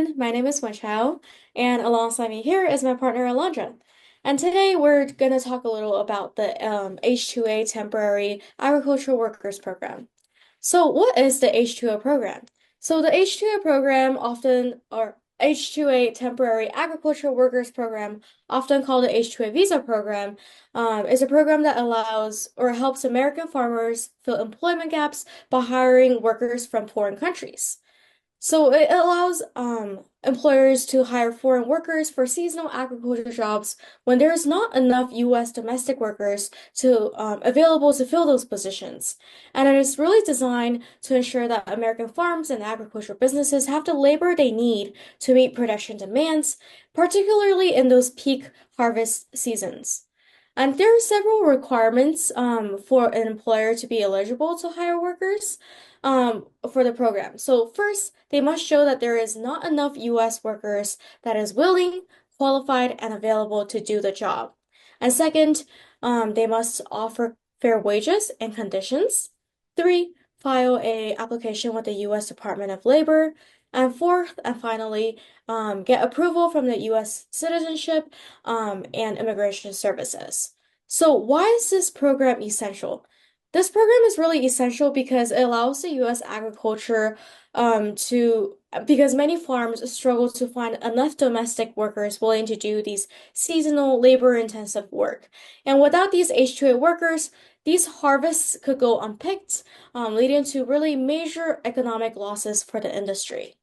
everyone. My name is Wenchao, and alongside me here is my partner Alondra. And today we're going to talk a little about the H-2A Temporary Agricultural Workers Program. So, what is the H-2A program? So, the H-2A program, or H-2A Temporary Agricultural Workers Program, often called the H-2A Visa Program, is a program that allows or helps American farmers fill employment gaps by hiring workers from foreign countries. So it allows employers to hire foreign workers for seasonal agriculture jobs when there is not enough U.S. domestic workers to available to fill those positions. And it is really designed to ensure that American farms and agricultural businesses have the labor they need to meet production demands, particularly in those peak harvest seasons. And there are several requirements for an employer to be eligible to hire workers for the program. So first, they must show that there is not enough U.S. workers that is willing, qualified, and available to do the job. And second, they must offer fair wages and conditions. Three, file a application with the U.S. Department of Labor. And fourth, and finally, get approval from the U.S. Citizenship and Immigration Services. So why is this program essential? This program is really essential because it allows the U.S. agriculture because many farms struggle to find enough domestic workers willing to do these seasonal labor-intensive work. And without these H-2A workers, these harvests could go unpicked, leading to really major economic losses for the industry.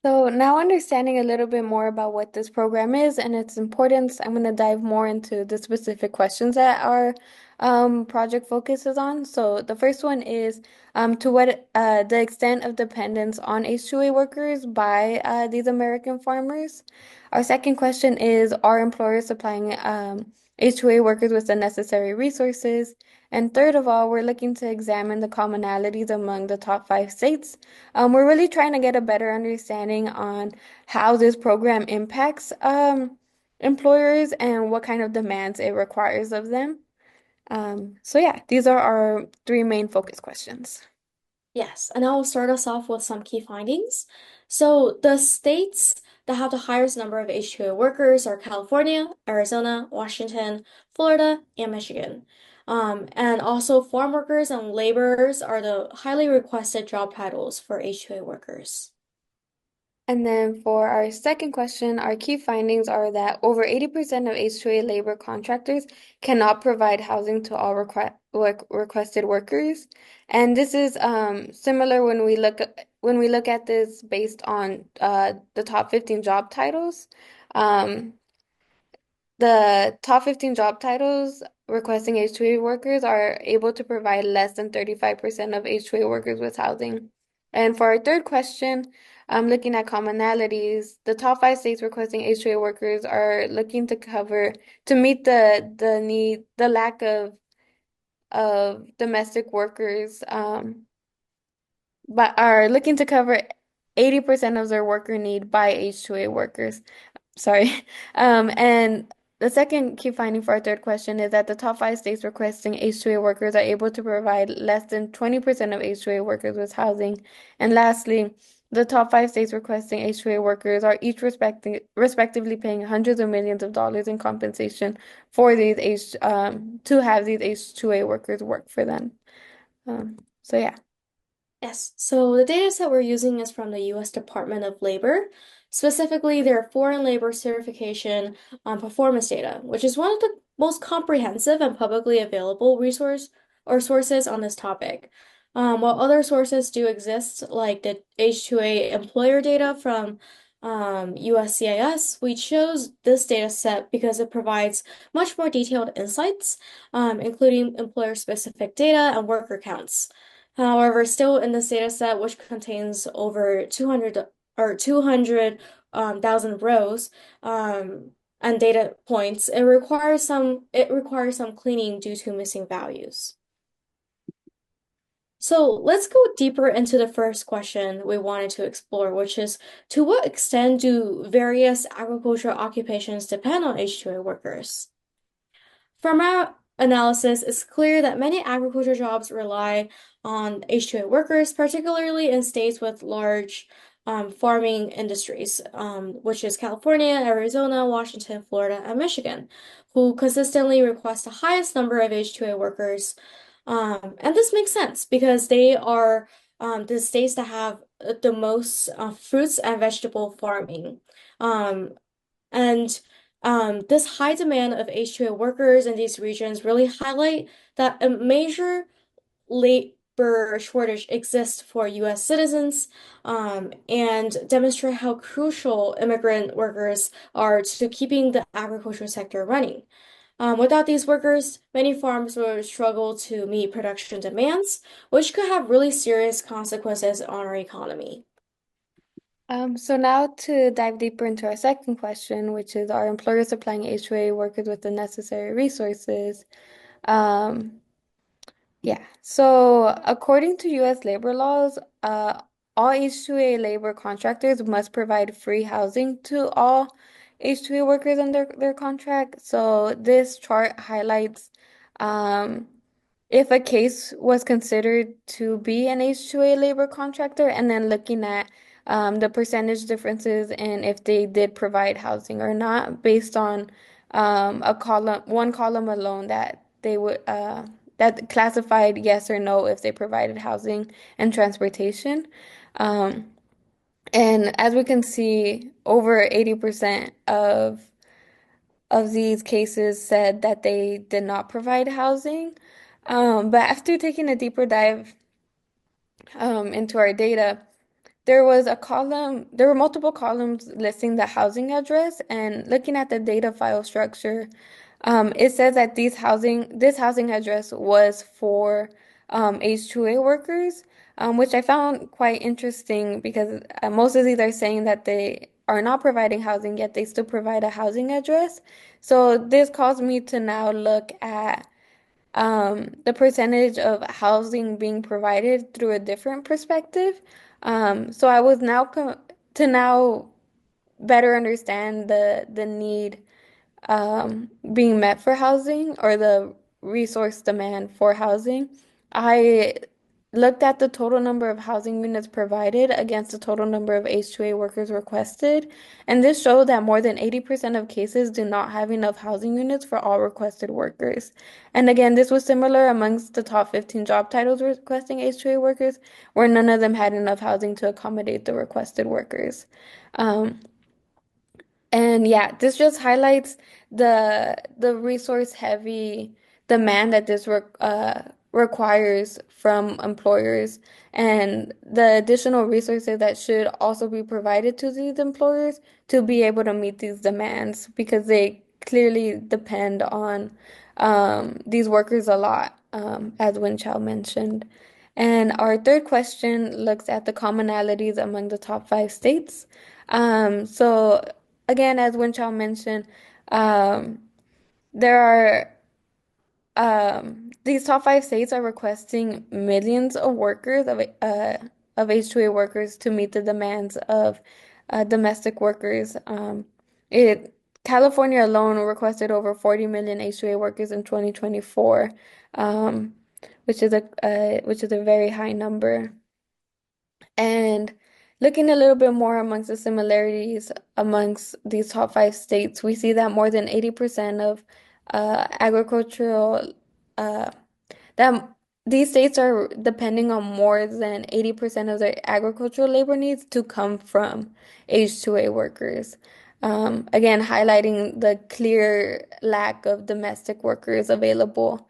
So now understanding a little bit more about what this program is and its importance, I'm going to dive more into the specific questions that our project focuses on. So the first one is to what the extent of dependence on H-2A workers by these American farmers. Our second question is, are employers supplying H-2A workers with the necessary resources? And third of all, we're looking to examine the commonalities among the top five states. We're really trying to get a better understanding on how this program impacts employers and what kind of demands it requires of them. So yeah, these are our three main focus questions. Yes, and I will start us off with some key findings. So the states that have the highest number of H2A workers are California, Arizona, Washington, Florida, and Michigan. And also farm workers and laborers are the highly requested job titles for H2A workers. And then for our second question, our key findings are that over 80% of H2A labor contractors cannot provide housing to all requested workers. And this is similar when we look at this based on the top 15 job titles. Um, the top 15 job titles requesting H2A workers are able to provide less than 35% of H2A workers with housing. And for our third question, I'm looking at commonalities. The top five states requesting H2A workers are looking to cover to meet the lack of domestic workers, but are looking to cover 80% of their worker need by H2A workers. Sorry. And the second key finding for our third question is that the top five states requesting H2A workers are able to provide less than 20% of H2A workers with housing. And lastly, the top five states requesting H2A workers are each respectively paying hundreds of millions of dollars in compensation for to have these H2A workers work for them. So yeah. Yes, so the data set we're using is from the U.S. Department of Labor, specifically their Foreign Labor Certification performance data, which is one of the most comprehensive and publicly available resource or sources on this topic. While other sources do exist, like the H2A employer data from USCIS, we chose this data set because it provides much more detailed insights, including employer-specific data and worker counts. However, still in this data set, which contains over 200 or 200 thousand rows and data points, it requires some cleaning due to missing values. So let's go deeper into the first question we wanted to explore, which is to what extent do various agricultural occupations depend on H2A workers? From our analysis, it's clear that many agriculture jobs rely on H2A workers, particularly in states with large farming industries, which is California, Arizona, Washington, Florida, and Michigan, who consistently request the highest number of H-2A workers. And this makes sense because they are the states that have the most fruits and vegetable farming. Um, and this high demand of H-2A workers in these regions really highlight that a major labor shortage exists for U.S. citizens, and demonstrate how crucial immigrant workers are to keeping the agricultural sector running. Without these workers, many farms will struggle to meet production demands, which could have really serious consequences on our economy. So now to dive deeper into our second question, which is, are employers supplying H-2A workers with the necessary resources? Um, Yeah. So, according to U.S. labor laws, all H-2A labor contractors must provide free housing to all H-2A workers under their contract. So, this chart highlights um, if a case was considered to be an H-2A labor contractor, and then looking at the percentage differences and if they did provide housing or not, based on one column alone that they would that classified yes or no if they provided housing and transportation. Um, and as we can see, over 80% of these cases said that they did not provide housing. But after taking a deeper dive into our data, there were multiple columns listing the housing address, and looking at the data file structure, it says that this housing address was for H-2A workers, which I found quite interesting because most of these are saying that they are not providing housing, yet they still provide a housing address. So this caused me to now look at the percentage of housing being provided through a different perspective. So I was now to now better understand the need being met for housing, or the resource demand for housing. I looked at the total number of housing units provided against the total number of H-2A workers requested, and this showed that more than 80% of cases do not have enough housing units for all requested workers. And again, this was similar amongst the top 15 job titles requesting H-2A workers, where none of them had enough housing to accommodate the requested workers. Um, and yeah, this just highlights the resource heavy demand that requires from employers, and the additional resources that should also be provided to these employers to be able to meet these demands, because they clearly depend on these workers a lot, as Wenchao mentioned. And our third question looks at the commonalities among the top five states. So again, as Wenchao mentioned, um, there are these top five states are requesting millions of workers of H-2A workers to meet the demands of domestic workers. It California alone requested over 40 million H-2A workers in 2024, um, which is a very high number. And looking a little bit more amongst the similarities amongst these top five states, we see that more than 80% of agricultural, uh, that these states are depending on more than 80% of their agricultural labor needs to come from H-2A workers. Again, highlighting the clear lack of domestic workers available.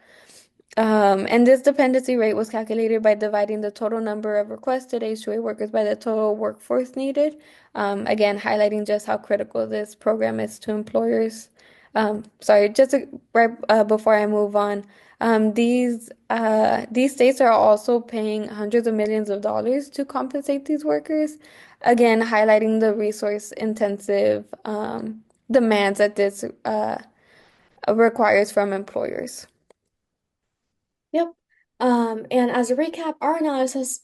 And this dependency rate was calculated by dividing the total number of requested H-2A workers by the total workforce needed. Again, highlighting just how critical this program is to employers. Sorry, right before I move on, these states are also paying hundreds of millions of dollars to compensate these workers. Again, highlighting the resource intensive demands that this requires from employers. Yep. And as a recap, our analysis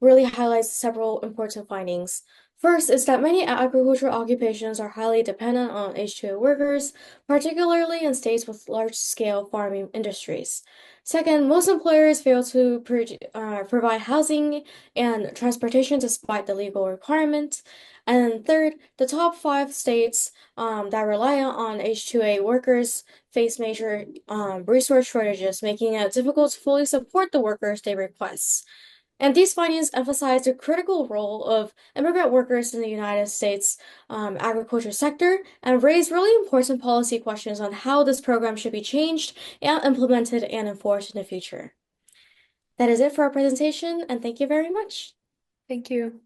really highlights several important findings. First is that many agricultural occupations are highly dependent on H2A workers, particularly in states with large-scale farming industries. Second, most employers fail to provide housing and transportation despite the legal requirement. And third, the top five states that rely on H2A workers face major resource shortages, making it difficult to fully support the workers they request. And these findings emphasize the critical role of immigrant workers in the United States agriculture sector and raise really important policy questions on how this program should be changed and implemented and enforced in the future. That is it for our presentation, and thank you very much. Thank you.